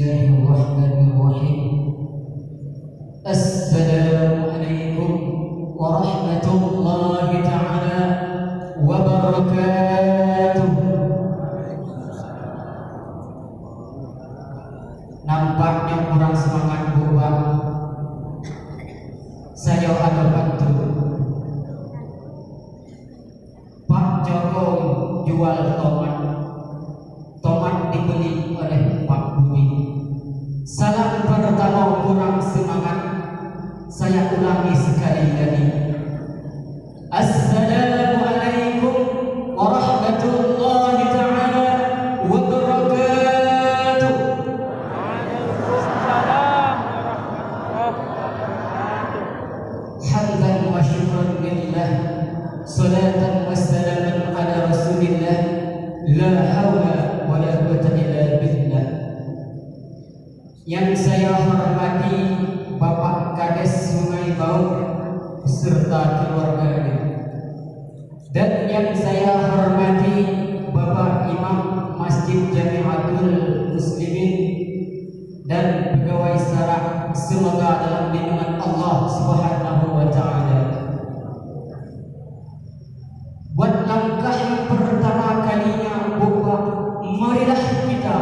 Bismillahirrahmanirrahim. Assalamualaikum warahmatullahi ta'ala wabarakatuh. Nampaknya kurang semangat buat saya ada bantu Pak Joko jual tomat dibeli oleh Pak Budi. Salam pertama kurang semangat, saya ulangi sekali lagi. Assalamualaikum warahmatullahi ta'ala wabarakatuh. Hamdan wa syukran lillah, salatan wa salaman ala rasulillah, la hawla wa la quwwata illa billah. Yang saya hormati Bapak Kades Sungai Bau beserta keluarganya, dan yang saya hormati Bapak Imam Masjid Jamiatul Muslimin dan pegawai syara, semoga dalam lindungan Allah Subhanahu wa ta'ala. Buat langkah yang pertama kalinya, bahwa marilah kita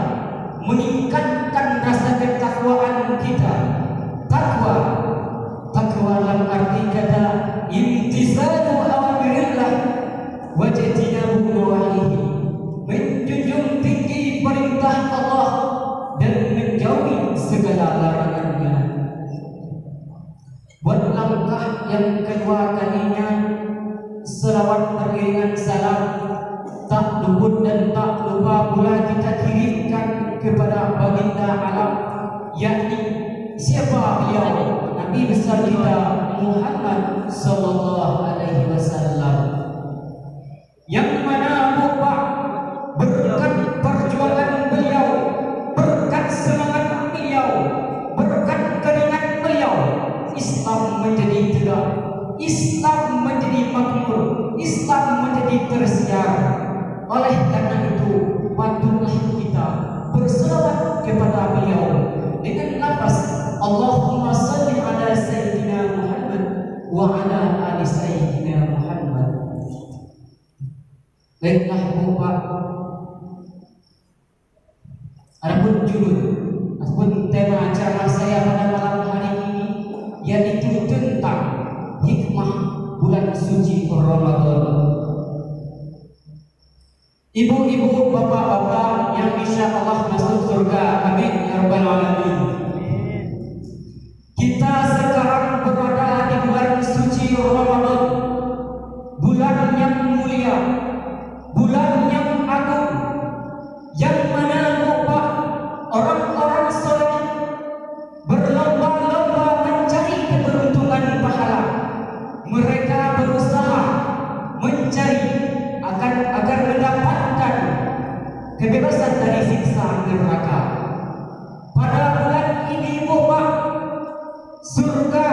meningkatkan rasa ketakwaan kita. Takwa dalam arti kata imtisalu awamirillah wa jtinabu nawahihi, menjunjung tinggi perintah Allah dan menjauhi segala larangannya. Buat langkah yang kedua kalinya, selawat beriringan salam tak luput dan tak lupa pula kita kirimkan kepada baginda alam, yakni siapa beliau? Nabi besar kita Muhammad sallallahu alaihi wasallam, yang mana Bapak berkat perjuangan beliau, berkat semangat beliau, berkat keringat beliau, Islam menjadi tegak, Islam menjadi makmur, Islam menjadi tersiar. Oleh karena itu, patutlah kita berselawat kepada beliau dengan lafaz Allahumma salli ala sayyidina Muhammad wa ala ali sayyidina Muhammad. Baiklah Bapak, adapun judul ataupun tema ceramah saya pada malam hari ini, yaitu tentang hikmah bulan suci Ramadan. Ibu-ibu, bapak-bapak yang insya Allah masuk surga, amin ya rabbal alamin. Kita sekarang berada di bulan suci Ramadan, bulan yang mulia, bulan yang agung, yang mana Bapak orang-orang soleh berlomba-lomba mencari keberuntungan pahala. Mereka berusaha mencari agar mendapatkan kebebasan dari siksa neraka. Pada bulan ini Bapak, surga,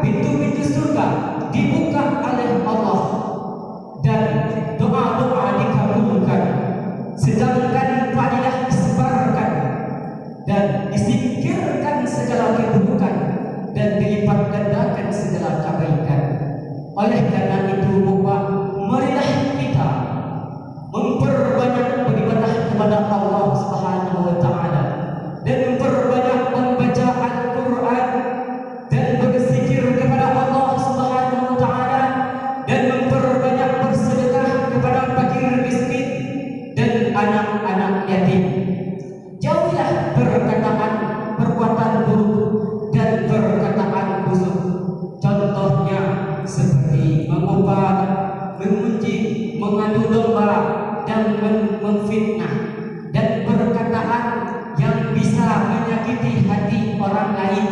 pintu-pintu surga dibuka oleh Allah dan doa-doa dikabulkan, sedangkan fadilah disebarkan dan disingkirkan segala keburukan dan dilipat gandakan segala kebaikan. Oleh karena itu Bapak, marilah kita memperbanyak beribadah kepada Allah Subhanahu wa ta'ala dan memperbanyak membaca Al-Quran dan berzikir kepada Allah Subhanahu wa ta'ala dan memperbanyak bersedekah kepada fakir miskin dan anak-anak yatim. Jauhilah perkataan perbuatan buruk dan perkataan busuk, contohnya seperti mengumpat, mengunci, mengadu domba dan memfitnah, dan perkataan yang bisa menyakiti hati orang lain,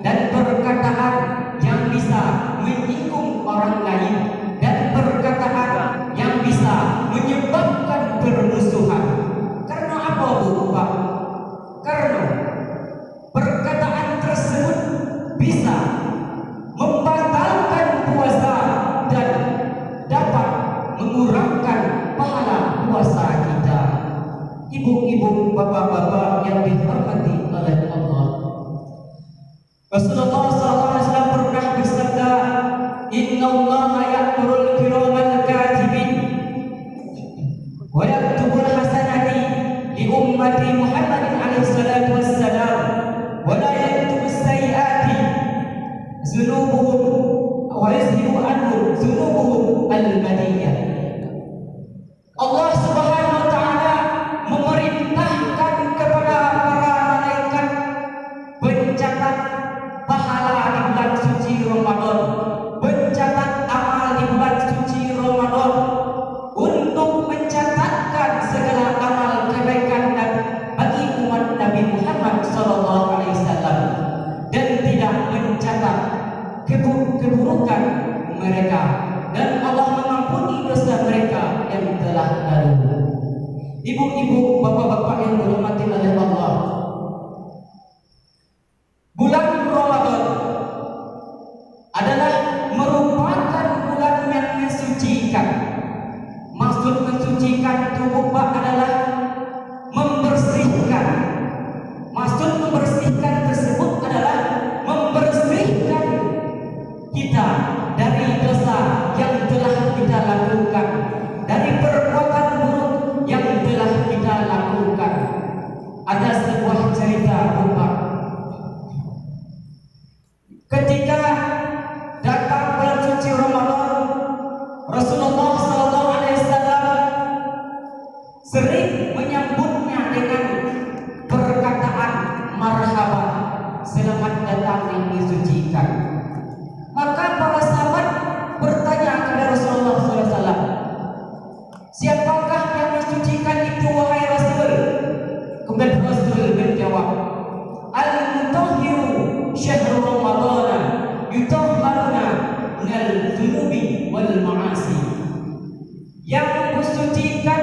dan perkataan yang bisa menyinggung orang lain, dan perkataan yang bisa menyebabkan permusuhan. Karena apa Bapak? Karena perkataan tersebut bisa membatalkan puasa dan dapat mengurangkan pahala puasa kita. Rasulullah SAW pernah bersabda, Inna Allah ya'murul kiramal katibin wa yaktubul hasanati li ummati Muhammadin alaihi salatu wassalam wa la yaktubus sayyiati zunubuhum wa yazhibu anhum zunubuhum al-madiyah. Allah Subhanahu wa taala memerintahkan kepada para malaikat pencatat pahala di bulan suci Ramadan, mencatat amal di bulan suci Ramadan, untuk mencatatkan segala amal kebaikan bagi umat Nabi Muhammad SAW, dan tidak mencatat keburukan mereka, dan Allah mengampuni dosa mereka yang telah lalu. Ibu-ibu, bapak-bapak yang dirahmati oleh Allah, bulan Ramadan adalah merupakan bulan yang mensucikan. Maksud mensucikan tubuh adalah membersihkan. Maksud membersihkan tersebut adalah membersihkan kita dari dosa yang telah kita lakukan, dari perbuatan buruk yang telah kita lakukan. Ada sebuah cerita Bapak, ketika datang bulan suci Ramadan, Rasulullah SAW sering menyambutnya dengan perkataan marhaban, selamat datang yang disucikan. Maka para sahabat bertanya kepada Rasulullah SAW, siapakah yang disucikan itu wahai Rasul? Kemudian Rasul menjawab, Al-Mutahhiru syahrul Ramadhan yutahharuna minal dzunubi wal ma'asi. Yang mensucikan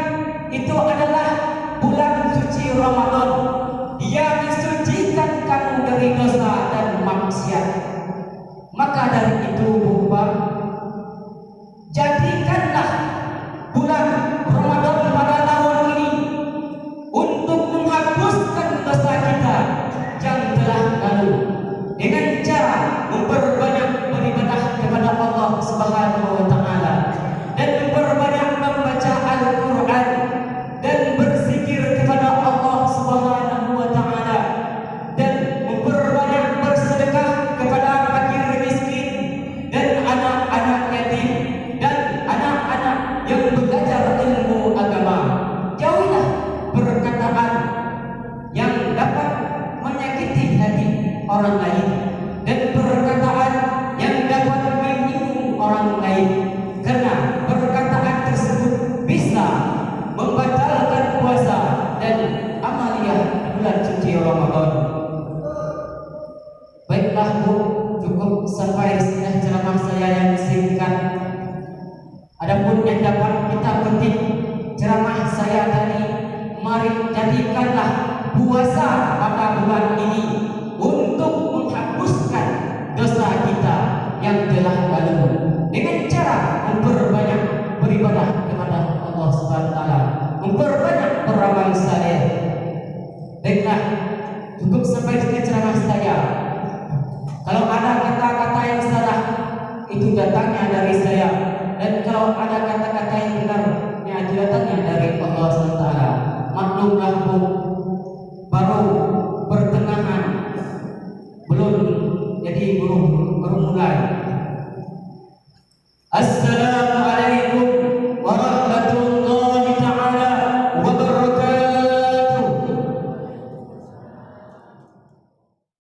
itu adalah bulan suci Ramadan. Dia disucikan kamu dari dosa dan maksiat. Maka dari itu Bapak, jadikanlah bulan Ramadan pada tahun ini untuk menghapuskan dosa kita yang telah lalu, dengan cara memperbanyak beribadah kepada Allah Subhanahu wa taala, dan memperbanyak membaca Al-Qur'an, dan berzikir kepada Allah Subhanahu wa taala, dan memperbanyak bersedekah kepada fakir miskin dan anak-anak yatim dan anak-anak yang belajar ilmu agama. Jauhilah perkataan yang dapat menyakiti hati orang lain dan perkataan yang dapat menyinggung orang lain, karena perkataan tersebut bisa membatalkan puasa dan amaliyah bulan suci Ramadan. Baiklah Bu, cukup sampai sini ceramah saya yang singkat. Adapun yang dapat kita petik ceramah saya tadi, mari jadikanlah puasa pada bulan ini untuk menghapuskan dosa kita yang telah lalu, dengan cara memperbanyak beribadah kepada Allah Subhanahu wa taala, memperbanyak beramal saleh. Baiklah, cukup sampai sini ceramah saya. Kalau ada kata-kata yang salah, itu datangnya dari saya, dan kalau ada kata-kata yang benar, itu datangnya dari Allah Subhanahu wa taala. Maklumlah Bu, baru pertengahan, belum jadi baru mulai. Assalamualaikum